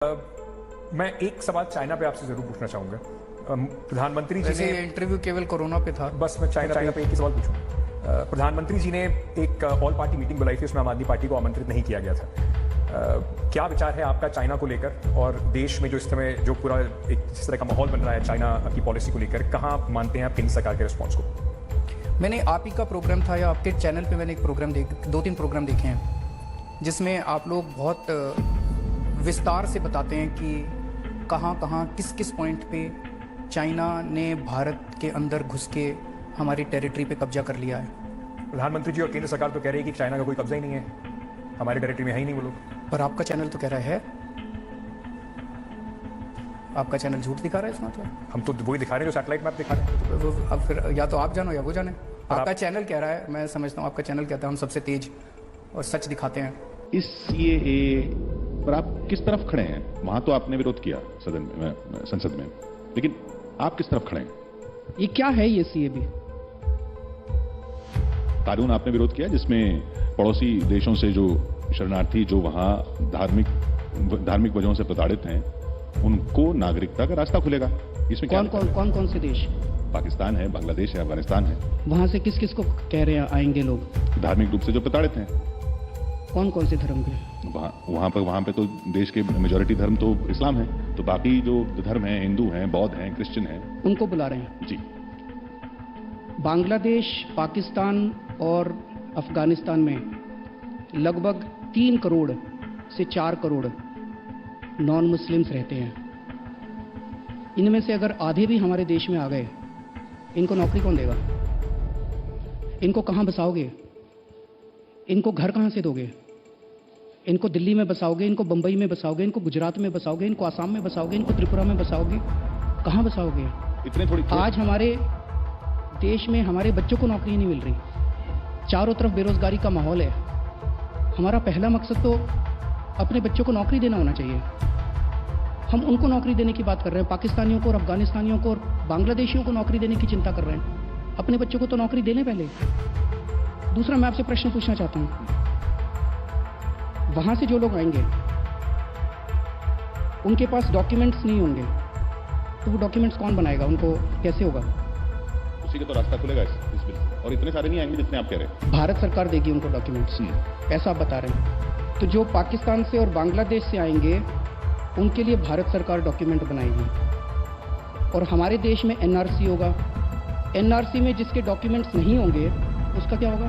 मैं एक सवाल चाइना पे आपसे जरूर पूछना चाहूंगा। प्रधानमंत्री जी ने ये इंटरव्यू केवल कोरोना पे था। बस मैं चाइना पे एक ही सवाल पूछूं। प्रधानमंत्री जी ने एक ऑल पार्टी मीटिंग बुलाई थी, उसमें आम आदमी पार्टी को आमंत्रित नहीं किया गया था। क्या विचार है आपका चाइना को लेकर और देश में जो इस समय जो पूरा एक जिस तरह का माहौल बन रहा है चाइना की पॉलिसी को लेकर, कहाँ आप मानते हैं आप केंद्र सरकार के रिस्पॉन्स को? मैंने आप ही का प्रोग्राम था या आपके चैनल पे मैंने एक प्रोग्राम दो तीन प्रोग्राम देखे हैं जिसमें आप लोग बहुत विस्तार से बताते हैं कि कहाँ किस किस पॉइंट पे चाइना ने भारत के अंदर घुस के हमारी टेरिटरी पे कब्जा कर लिया है। प्रधानमंत्री जी और केंद्र सरकार तो कह रही है कि चाइना का कोई कब्जा ही नहीं है, हमारी टेरिटरी में है ही नहीं वो लोग। पर आपका चैनल तो कह रहा है, आपका चैनल झूठ दिखा रहा है इसमें। तो हम तो वही दिखा रहे हैं जो सैटेलाइट मैप दिखा रहे हैं। अब फिर या तो आप जानो या वो जाने। आपका चैनल कह रहा है, मैं समझता हूँ आपका चैनल कहता है हम सबसे तेज और सच दिखाते हैं। इस सीएए पर आप किस तरफ खड़े हैं? वहां तो आपने विरोध किया सदन में, संसद में, लेकिन आप किस तरफ खड़े हैं? ये क्या है ये सीएबी? कानून आपने विरोध किया जिसमें पड़ोसी देशों से जो शरणार्थी जो वहां धार्मिक वजहों से प्रताड़ित हैं उनको नागरिकता का रास्ता खुलेगा। इसमें कौन से देश? पाकिस्तान है, बांग्लादेश है, अफगानिस्तान है। वहां से किस किस को कह रहे हैं आएंगे लोग? धार्मिक रूप से जो प्रताड़ित हैं। कौन से धर्म के? वहां पे तो देश के मेजॉरिटी धर्म तो इस्लाम है, तो बाकी जो धर्म है, हिंदू हैं, बौद्ध हैं, क्रिश्चियन हैं, उनको बुला रहे हैं जी। बांग्लादेश, पाकिस्तान और अफगानिस्तान में लगभग 3 करोड़ से 4 करोड़ नॉन मुस्लिम्स रहते हैं। इनमें से अगर आधे भी हमारे देश में आ गए, इनको नौकरी कौन देगा? इनको कहां बसाओगे? इनको घर कहां से दोगे? इनको दिल्ली में बसाओगे, इनको बंबई में बसाओगे, इनको गुजरात में बसाओगे, इनको आसाम में बसाओगे, इनको त्रिपुरा में बसाओगे? कहां बसाओगे? इतने थोड़ी आज हमारे देश में हमारे बच्चों को नौकरी नहीं मिल रही, चारों तरफ बेरोजगारी का माहौल है। हमारा पहला मकसद तो अपने बच्चों को नौकरी देना होना चाहिए। हम उनको नौकरी देने की बात कर रहे हैं, पाकिस्तानियों को और अफगानिस्तानियों को और बांग्लादेशियों को नौकरी देने की चिंता कर रहे हैं। अपने बच्चों को तो नौकरी देने पहले। दूसरा, मैं आपसे प्रश्न पूछना चाहता हूं, वहां से जो लोग आएंगे उनके पास डॉक्यूमेंट्स नहीं होंगे, तो वो डॉक्यूमेंट्स कौन बनाएगा? उनको कैसे होगा? उसी का तो रास्ता खुलेगा इस बिल से। और इतने सारे नहीं आएंगे जितने आप कह रहे हैं। भारत सरकार देगी उनको डॉक्यूमेंट्स, ऐसा आप बता रहे हैं। तो जो पाकिस्तान से और बांग्लादेश से आएंगे उनके लिए भारत सरकार डॉक्यूमेंट बनाएगी। और हमारे देश में एनआरसी होगा। एनआरसी में जिसके डॉक्यूमेंट्स नहीं होंगे उसका क्या होगा?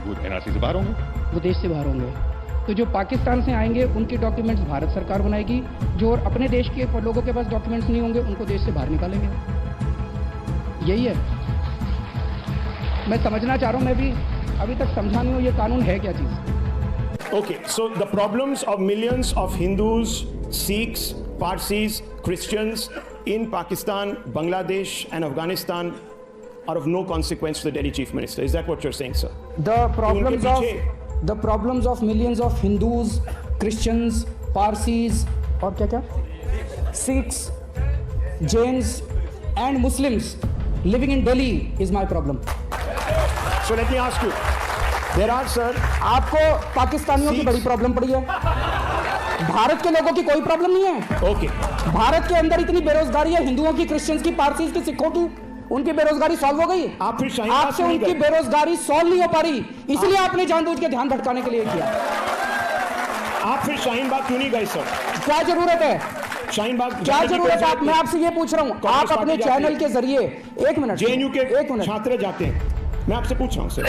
वो एनआरसी से बाहर होंगे, वो देश से बाहर होंगे। तो जो पाकिस्तान से आएंगे उनके डॉक्यूमेंट्स भारत सरकार बनाएगी, जो और अपने देश के लोगों के पास डॉक्यूमेंट्स नहीं होंगे उनको देश से बाहर निकालेंगे। यही है। मैं समझना चाह रहा हूं, मैं भी अभी तक समझा नहीं हूं ये कानून है क्या चीज। Okay, so the problems of millions of Hindus, Sikhs, Parsis, Christians in Pakistan, Bangladesh and Afghanistan are of no consequence to the Delhi Chief Minister. Is that what you're saying, sir? The problems of millions of Hindus, Christians, Parsis और क्या Sikhs, Jains and Muslims living in Delhi is my problem. So let me ask you. There are, sir, आपको पाकिस्तानियों की बड़ी problem पड़ी है, भारत के लोगों की कोई प्रॉब्लम नहीं है। okay. भारत के अंदर इतनी बेरोजगारी है, हिंदुओं की, क्रिश्चियंस की, पारसीज की, सिखों की, उनकी बेरोजगारी सॉल्व हो गई। आप फिर शाहीन आपसे बाग उनकी बेरोजगारी सॉल्व नहीं हो पा रही, इसलिए आपने जानबूझ के ध्यान भटकाने के लिए किया। आप फिर शाहीन बाग क्यों नहीं गए, सर? क्या जरूरत है? शाहीन बाग क्या जरूरत है? मैं आपसे ये पूछ रहा हूँ, आप अपने चैनल के जरिए, एक मिनट, जेएनयू के एक मिनट, छात्र जाते हैं, मैं आपसे पूछ रहा हूँ सर,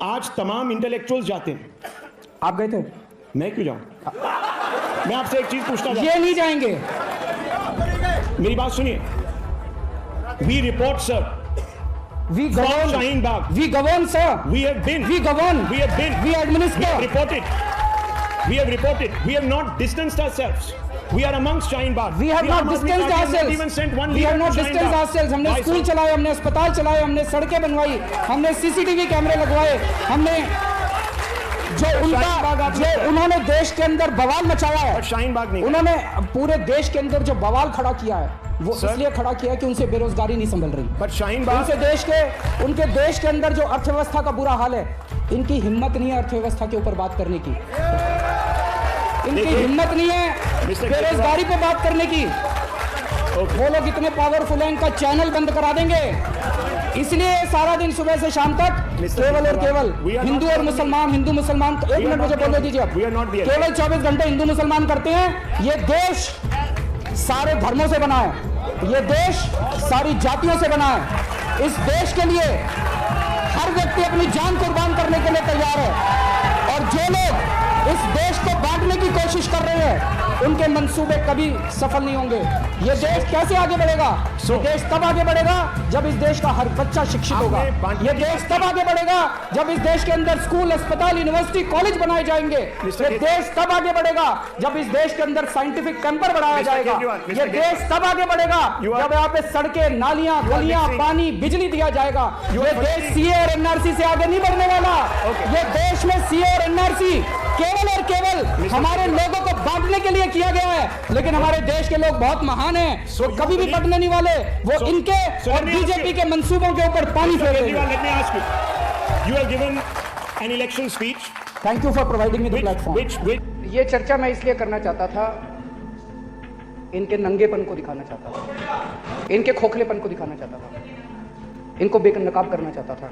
आज तमाम इंटेलेक्चुअल्स जाते हैं, आप गए थे? मैं क्यों जाऊं? मैं आपसे एक चीज पूछना चाहता ये नहीं जाएंगे। हूं, मेरी बात सुनिए। We report, sir, We govern, Shaheen Bagh. We govern, sir. We have been. We govern. We have been. We administer. We have reported. We have reported. We have not distanced ourselves. We are amongst Shaheen Bagh. We have not distanced ourselves. Even sent one We leader have not to Shaheen distanced Bagh. ourselves. हमने Why, school sir? चलाए, हमने अस्पताल चलाए, हमने सड़कें बनवाई, हमने CCTV कैमरे लगवाए, हमने जो उन्होंने देश के अंदर बवाल मचाया है, But शाहीन बाग नहीं। उन्होंने पूरे देश के अंदर जो बवाल खड़ा किया है वो Sir? इसलिए खड़ा किया है कि उनसे बेरोजगारी नहीं संभल रही। बट शाहीन बाग उनके देश के अंदर जो अर्थव्यवस्था का बुरा हाल है, इनकी हिम्मत नहीं है अर्थव्यवस्था के ऊपर बात करने की, इनकी देखिए, हिम्मत नहीं है Mr. बेरोजगारी पे बात करने की। वो लोग इतने पावरफुल हैं, इनका चैनल बंद करा देंगे। इसलिए सारा दिन सुबह से शाम तक केवल और केवल हिंदू और मुसलमान, हिंदू मुसलमान, एक मिनट मुझे बोलने दीजिए आप, केवल 24 घंटे हिंदू मुसलमान करते हैं। ये देश सारे धर्मों से बना है, ये देश सारी जातियों से बना है। इस देश के लिए हर व्यक्ति अपनी जान कुर्बान करने के लिए तैयार है, और जो लोग इस देश को बांटने की कोशिश कर रहे हैं उनके मंसूबे कभी सफल नहीं होंगे। ये देश कैसे आगे बढ़ेगा? ये देश तब आगे बढ़ेगा जब इस देश का हर बच्चा शिक्षित होगा। ये देश तब आगे बढ़ेगा जब इस देश के अंदर स्कूल, अस्पताल, यूनिवर्सिटी, कॉलेज बनाए जाएंगे। ये देश तब आगे बढ़ेगा जब इस देश के अंदर साइंटिफिक कैंपर बढ़ाया जाएगा। ये देश तब आगे बढ़ेगा जब यहाँ पे सड़कें, नालियां, गलियां, पानी, बिजली दिया जाएगा। ये देश सीए और एनआरसी से आगे नहीं बढ़ने वाला। ये देश में सीए और एनआरसी केवल और केवल हमारे लोगों को बांटने के लिए किया गया है, लेकिन हमारे देश के लोग बहुत महान हैं, वो कभी भी पटने नहीं वाले। वो इनके और बीजेपी के मंसूबों के ऊपर पानी फेरेंगे। Let me ask you. You have given an election speech. Thank you for providing me the platform. Which ये चर्चा मैं इसलिए करना चाहता था, इनके नंगेपन को दिखाना चाहता था, इनके खोखलेपन को दिखाना चाहता था, इनको बेनकाब करना चाहता था।